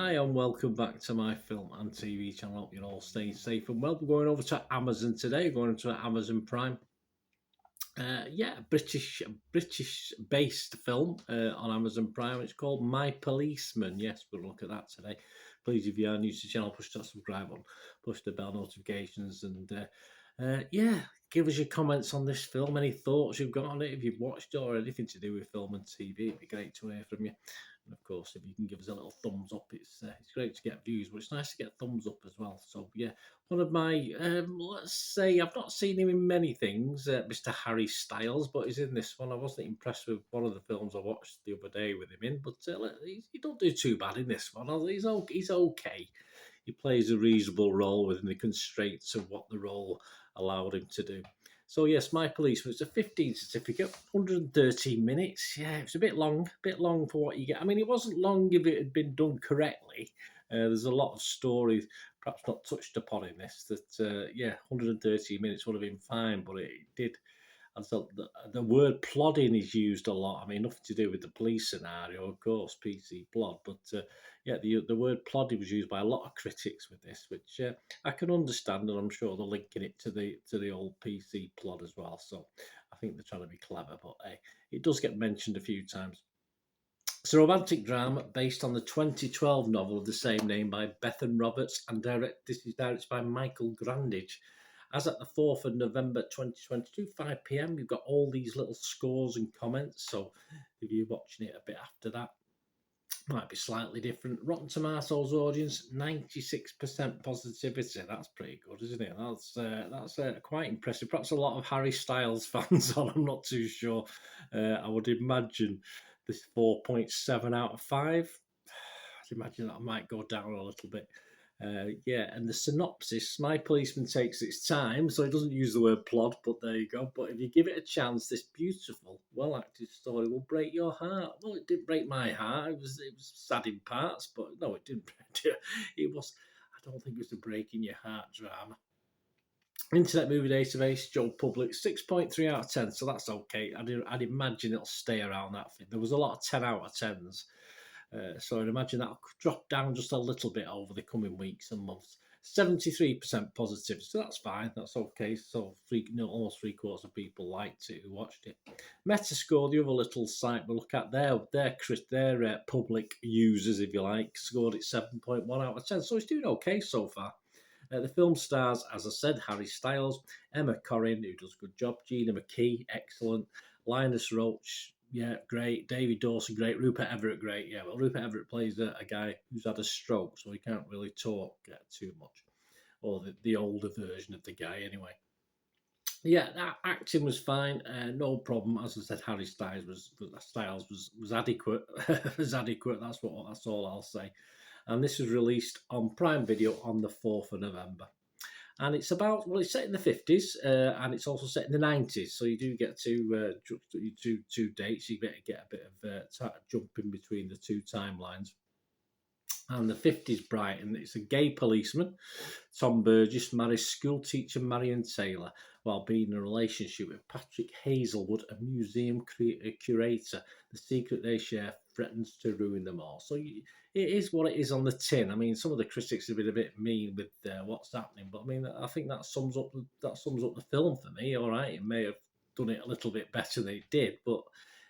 Hi and welcome back to my film and TV channel. Hope you're all staying safe and well. We're going over to Amazon today. We're going to Amazon Prime. British based film on Amazon Prime. It's called My Policeman. Yes, we'll look at that today. Please, if you are new to the channel, push that subscribe button, push the bell notifications, and give us your comments on this film. Any thoughts you've got on it? If you've watched it or anything to do with film and TV, it'd be great to hear from you. And of course, if you can give us a little thumbs up, it's great to get views, but it's nice to get thumbs up as well. So yeah, one of my let's say I've not seen him in many things, Mr. Harry Styles, but he's in this one. I wasn't impressed with one of the films I watched the other day with him in, but he don't do too bad in this one. He's okay. He plays a reasonable role within the constraints of what the role allowed him to do. So yes, My Policeman. It's a 15 certificate, 113 minutes. Yeah, it's a bit long for what you get. I mean, it wasn't long if it had been done correctly. There's a lot of stories perhaps not touched upon in this. 113 minutes would have been fine, but it did. And so the word plodding is used a lot. I mean, nothing to do with the police scenario, of course, PC plod, but the word plodding was used by a lot of critics with this, which I can understand, and I'm sure they're linking it to the old PC plod as well. So I think they're trying to be clever, but hey, it does get mentioned a few times. It's a romantic drama based on the 2012 novel of the same name by Bethan Roberts, and this is directed by Michael Grandage. As at the 4th of November 2022, 5 p.m., you've got all these little scores and comments. So if you're watching it a bit after that, might be slightly different. Rotten Tomatoes audience, 96% positivity. That's pretty good, isn't it? That's quite impressive. Perhaps a lot of Harry Styles fans on. I'm not too sure. I would imagine this 4.7 out of 5. I'd imagine that might go down a little bit. And the synopsis, My Policeman takes its time, so it doesn't use the word plod, but there you go. But if you give it a chance, this beautiful, well-acted story will break your heart. Well, it didn't break my heart. It was sad in parts, but no, it didn't. It was, I don't think it was a breaking your heart drama. Internet Movie Database, Joe Public, 6.3 out of 10, so that's okay. I'd imagine it'll stay around that. There was a lot of 10 out of 10s. So I'd imagine that'll drop down just a little bit over the coming weeks and months. 73% positivity, so that's fine, that's okay. So almost 3/4 of people liked it who watched it. Metascore, the other little site we'll look at, their public users, if you like, scored it 7.1 out of 10, so it's doing okay so far. The film stars, as I said, Harry Styles, Emma Corrin, who does a good job, Gina McKee, excellent, Linus Roach, yeah, great. David Dawson, great. Rupert Everett, great. Yeah, well, Rupert Everett plays a guy who's had a stroke, so he can't really talk too much. Or the older version of the guy, anyway. Yeah, that acting was fine. No problem. As I said, Harry Styles was adequate. Was adequate. That's all I'll say. And this was released on Prime Video on the 4th of November. And it's it's set in the 50s and it's also set in the 90s. So you do get two dates. You get a bit of jump in between the two timelines. And the 50s Brighton, it's a gay policeman. Tom Burgess marries schoolteacher Marion Taylor while being in a relationship with Patrick Hazelwood, a museum curator. The secret they share threatens to ruin them all. So it is what it is on the tin. I mean, some of the critics have been a bit mean with what's happening, but I mean, I think that sums up the film for me. All right, it may have done it a little bit better than it did, but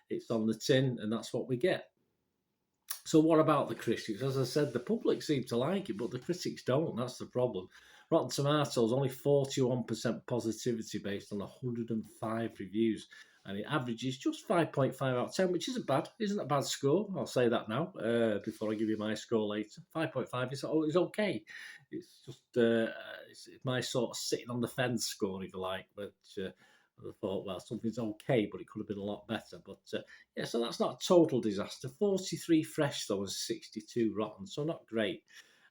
it's on the tin, and that's what we get. So what about the critics? As I said, the public seem to like it, but the critics don't. That's the problem. Rotten Tomatoes, only 41% positivity based on 105 reviews. And it averages just 5.5 out of 10, which isn't bad. Isn't a bad score. I'll say that now before I give you my score later. 5.5 is okay. It's just it's my sort of sitting on the fence score, if you like. But I thought, well, something's okay, but it could have been a lot better. But so that's not a total disaster. 43 fresh, though, and 62 rotten, so not great.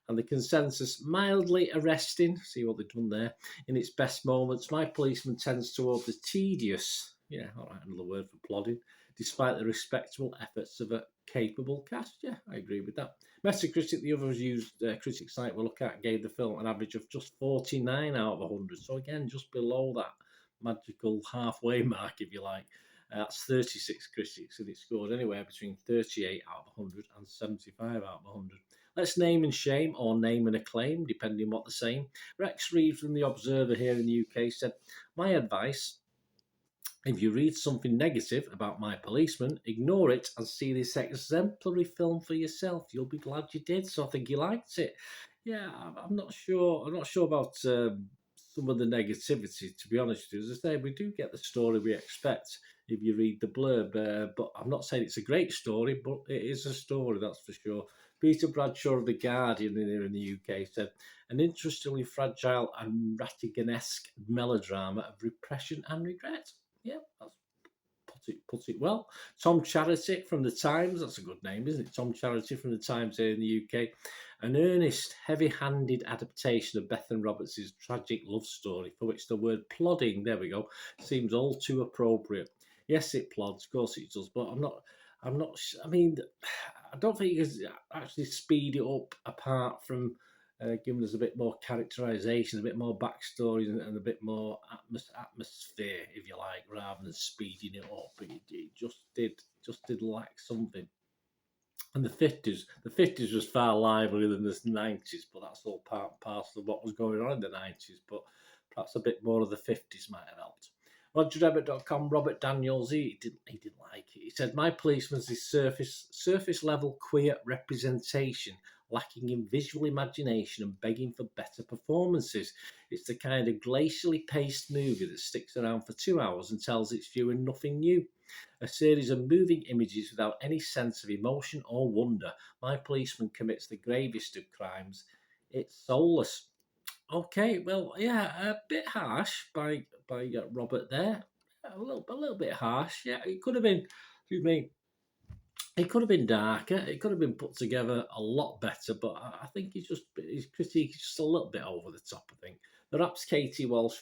And the consensus, mildly arresting, see what they've done there, in its best moments. My Policeman tends toward the tedious, yeah, all right, another word for plodding, despite the respectable efforts of a capable cast. Yeah, I agree with that. Metacritic, the other used critic site we'll look at, gave the film an average of just 49 out of 100. So again, just below that magical halfway mark, if you like. That's 36 critics, and it scored anywhere between 38 out of 100 and 75 out of 100. Let's name and shame, or name and acclaim, depending what they're saying. Rex Reeves from The Observer here in the UK said, "My advice, if you read something negative about My Policeman, ignore it and see this exemplary film for yourself. You'll be glad you did." So I think he liked it. Yeah, I'm not sure. I'm not sure about some of the negativity. To be honest with you, as I say, we do get the story we expect if you read the blurb. But I'm not saying it's a great story, but it is a story, that's for sure. Peter Bradshaw of The Guardian here in the UK said, "An interestingly fragile and Rattigan-esque melodrama of repression and regret." Yeah, that's put it well. Tom Charity from the Times, that's a good name, isn't it? Tom Charity from the Times here in the UK. An earnest, heavy-handed adaptation of Bethan Roberts' tragic love story, for which the word plodding, there we go, seems all too appropriate. Yes, it plods, of course it does, but I mean, I don't think you can actually speed it up apart from giving us a bit more characterization, a bit more backstory, and a bit more atmosphere, if you like, rather than speeding it up. It just did lack something. And the fifties was far livelier than the 90s, but that's all part and parcel of what was going on in the 90s. But perhaps a bit more of the 50s might have helped. RogerRabbit.com, Robert Daniels, he didn't like it. He said, "My Policeman's this surface level queer representation, lacking in visual imagination and begging for better performances. It's the kind of glacially paced movie that sticks around for 2 hours and tells its viewer nothing new. A series of moving images without any sense of emotion or wonder. My Policeman commits the gravest of crimes. It's soulless." Okay, well, yeah, a bit harsh by Robert there. A little bit harsh. Yeah, it could have been. Excuse me. It could have been darker. It could have been put together a lot better. But I think his critique is just a little bit over the top. I think perhaps Katie Walsh,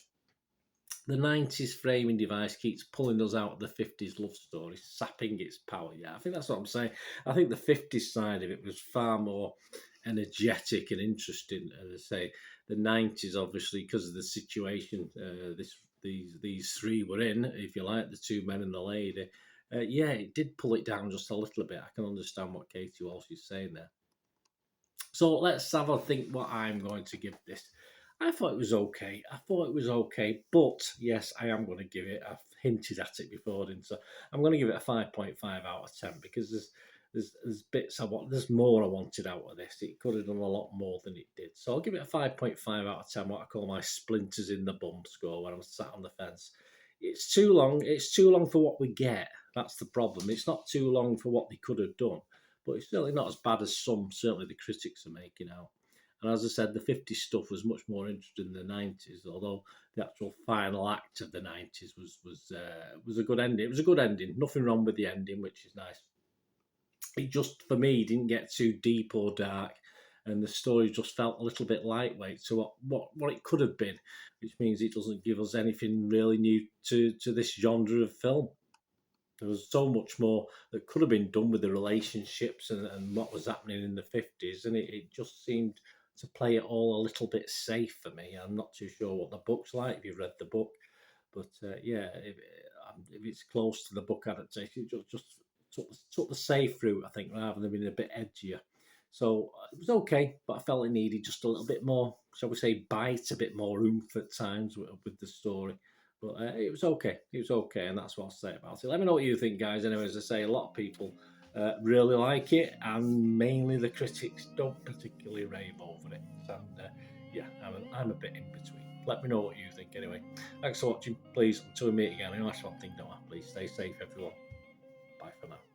the 90s framing device keeps pulling us out of the 50s love story, sapping its power. Yeah, I think that's what I'm saying. I think the 50s side of it was far more energetic and interesting. As I say, the 90s, obviously, because of the situation these three were in, if you like, the two men and the lady. Yeah, it did pull it down just a little bit. I can understand what Katie Walsh is saying there. So let's have a think what I'm going to give this. I thought it was okay. But yes, I am going to give it. I've hinted at it before, didn't I? I'm going to give it a 5.5 out of 10 because there's bits there's more I wanted out of this. It could have done a lot more than it did. So I'll give it a 5.5 out of 10. What I call my splinters in the bum score when I'm sat on the fence. It's too long. It's too long for what we get. That's the problem. It's not too long for what they could have done, but it's certainly not as bad as certainly the critics are making out. And as I said, the 50s stuff was much more interesting than the 90s, although the actual final act of the 90s was a good ending. It was a good ending. Nothing wrong with the ending, which is nice. It just, for me, didn't get too deep or dark, and the story just felt a little bit lightweight to what it could have been, which means it doesn't give us anything really new to this genre of film. There was so much more that could have been done with the relationships and what was happening in the 50s, and it just seemed to play it all a little bit safe for me. I'm not too sure what the book's like, if you've read the book, but yeah, if it's close to the book adaptation, it just took the safe route, I think, rather than being a bit edgier. So it was okay, but I felt it needed just a little bit more, shall we say, bite, a bit more oomph at times with the story. But it was okay. It was okay, and that's what I'll say about it. Let me know what you think, guys. Anyway, as I say, a lot of people really like it, and mainly the critics don't particularly rave over it. And yeah, I'm a bit in between. Let me know what you think, anyway. Thanks for watching. Please, until we meet again, I know that's one thing, don't I? Please stay safe, everyone. Bye for now.